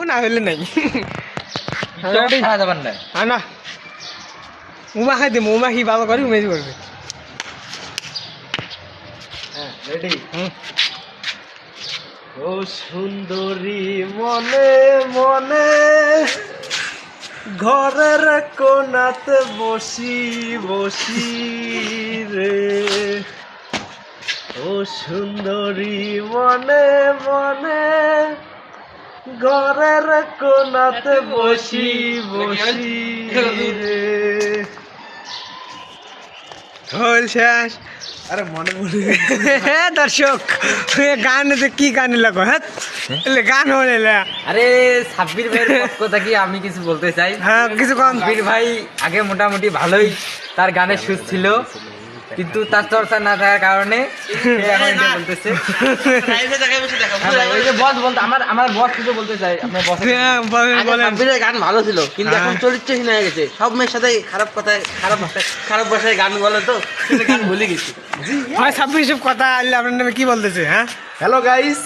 না হইলে নাই যাবেন না না উমা খাই দিম উমা কি ভালো করে উমেজ করবে রেডি ও সুন্দরী মনে মনে ঘরের কোনাতে বসি বসি রে ও সুন্দরী মনে মনে ঘরের কোনাতে বসি বসি রে হল শেষ আরে মনে মনে হ্যাঁ দর্শক গান কি গান লাগো হ্যাঁ গান হলে আরে সাব্বির ভাইয়ের পক্ষ থেকে আমি কিছু বলতে চাই হ্যাঁ কিছু কম সাব্বির ভাই আগে মোটামুটি ভালোই তার গানের সুর ছিল কিন্তু তার চর্চা না থাকার কারণে সে এখন এটা বলতেছে হ্যাঁ ভাই, ওই যে বস বলতে আমার বস কিছু বলতে চাই আপনার বস বলেন সাব্বিরের গান ভালো ছিল কিন্তু এখন চরিত্রহীন হয়ে গেছে সব মেয়ের সাথে খারাপ কথায় খারাপ ভাষায় গান বলে তো গান ভুলে গেছি হয় 26 কথা আল্লাহ আপনার নামে কি বলতেছে হ্যাঁ হ্যালো গাইস